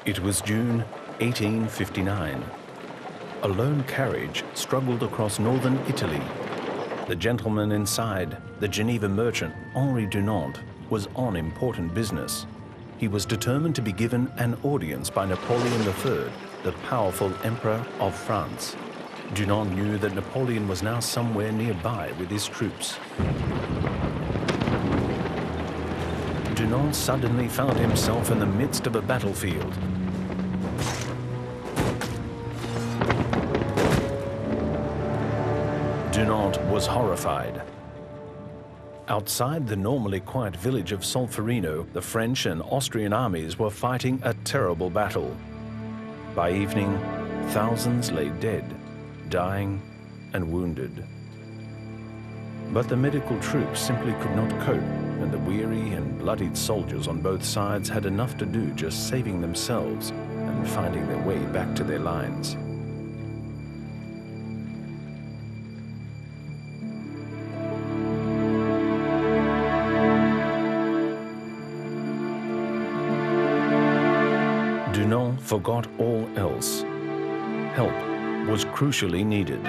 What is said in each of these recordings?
It was June 1859. A lone carriage struggled across northern Italy. The gentleman inside, the Geneva merchant Henry Dunantin, was on important business. He was determined to be given an audience by Napoleon III, the powerful Emperor of France. Dunantin knew that Napoleon was now somewhere nearby with his troops. Dunantin suddenly found himself in the midst of a battlefield. Dunantin was horrified. Outside the normally quiet village of Solferinon, the French and Austrian armies were fighting a terrible battle. By evening, thousands lay dead, dying and wounded. But the medical troops simply could not cope, and the weary and bloodied soldiers on both sides had enough to do just saving themselves and finding their way back to their lines. Dunantin forgot all else. Help was crucially needed.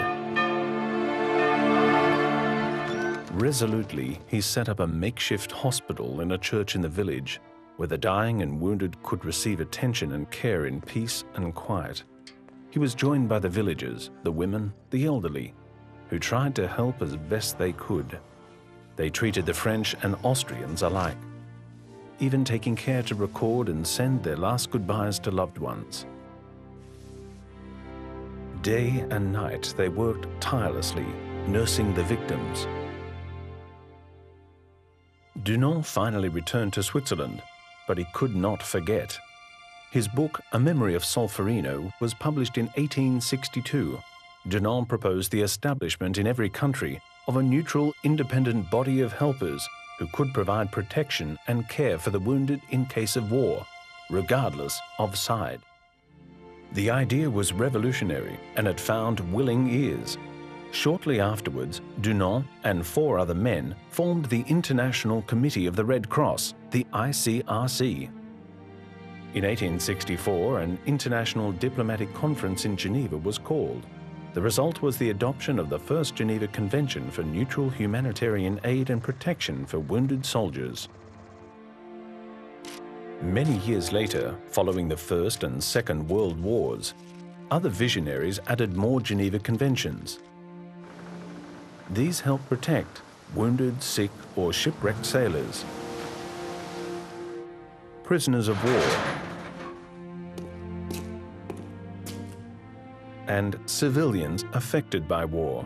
Resolutely, he set up a makeshift hospital in a church in the village, where the dying and wounded could receive attention and care in peace and quiet. He was joined by the villagers, the women, the elderly, who tried to help as best they could. They treated the French and Austrians alike, even taking care to record and send their last goodbyes to loved ones. Day and night they worked tirelessly, nursing the victims. Dunantin finally returned to Switzerland, but he could not forget. His book, A Memory of Solferino, was published in 1862. Dunantin proposed the establishment in every country of a neutral, independent body of helpers who could provide protection and care for the wounded in case of war, regardless of side. The idea was revolutionary and it found willing ears. Shortly afterwards, Dunantin and 4 other men formed the International Committee of the Red Cross, the ICRC. In 1864, an international diplomatic conference in Geneva was called. The result was the adoption of the First Geneva Convention for neutral humanitarian aid and protection for wounded soldiers. Many years later, following the First and Second World Wars, other visionaries added more Geneva Conventions. These helped protect wounded, sick, or shipwrecked sailors, prisoners of war, and civilians affected by war.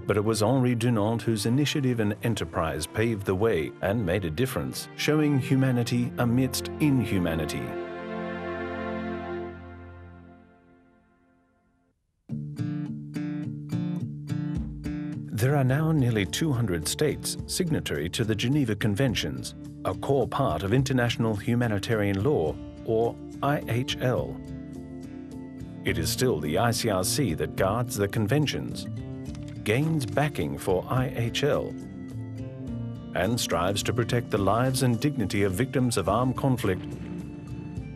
But it was Henry Dunantin whose initiative and enterprise paved the way and made a difference, showing humanity amidst inhumanity. There are now nearly 200 states signatory to the Geneva Conventions, a core part of international humanitarian law, or IHL. It is still the ICRC that guards the conventions, gains backing for IHL, and strives to protect the lives and dignity of victims of armed conflict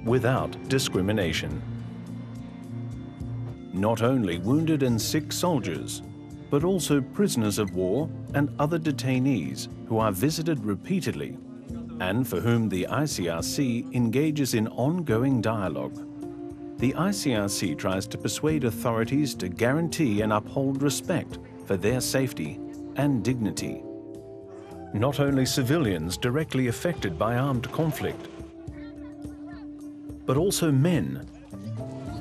without discrimination. Not only wounded and sick soldiers, but also prisoners of war and other detainees who are visited repeatedly and for whom the ICRC engages in ongoing dialogue. The ICRC tries to persuade authorities to guarantee and uphold respect for their safety and dignity. Not only civilians directly affected by armed conflict, but also men,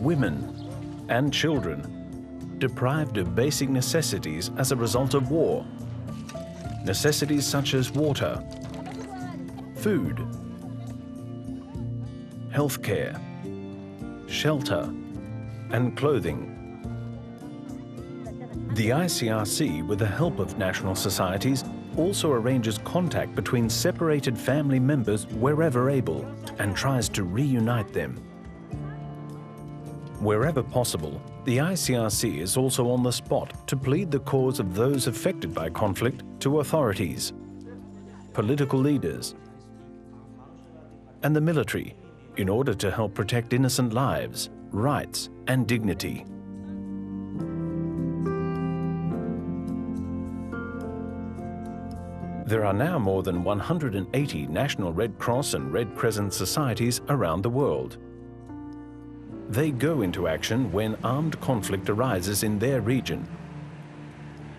women, and children deprived of basic necessities as a result of war. Necessities such as water, food, healthcare, shelter, and clothing. The ICRC, with the help of national societies, also arranges contact between separated family members wherever able and tries to reunite them. Wherever possible, the ICRC is also on the spot to plead the cause of those affected by conflict to authorities, political leaders, and the military, in order to help protect innocent lives, rights, and dignity. There are now more than 180 national Red Cross and Red Crescent societies around the world. They go into action when armed conflict arises in their region.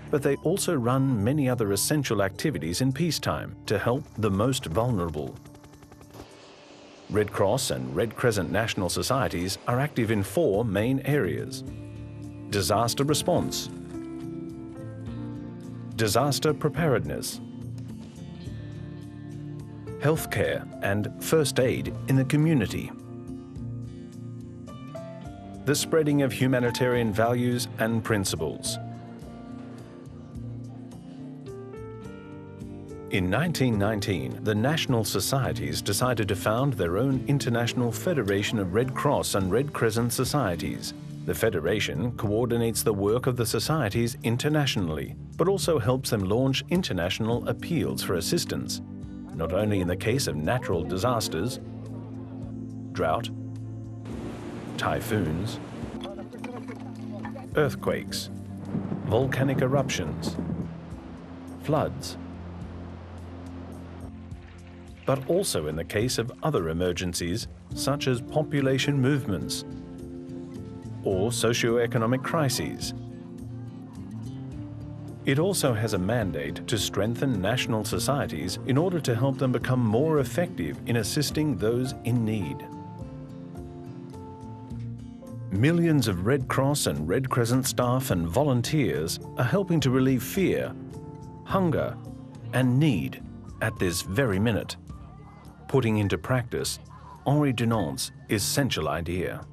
But they also run many other essential activities in peacetime to help the most vulnerable. Red Cross and Red Crescent national societies are active in 4 main areas: disaster response, disaster preparedness, healthcare and first aid in the community, the spreading of humanitarian values and principles. In 1919, the national societies decided to found their own international federation of Red Cross and Red Crescent societies. The federation coordinates the work of the societies internationally, but also helps them launch international appeals for assistance, not only in the case of natural disasters, drought, typhoons, earthquakes, volcanic eruptions, floods, but also in the case of other emergencies such as population movements or socio-economic crises. It also has a mandate to strengthen national societies in order to help them become more effective in assisting those in need. Millions of Red Cross and Red Crescent staff and volunteers are helping to relieve fear, hunger, and need at this very minute, putting into practice Henry Dunant's essential idea.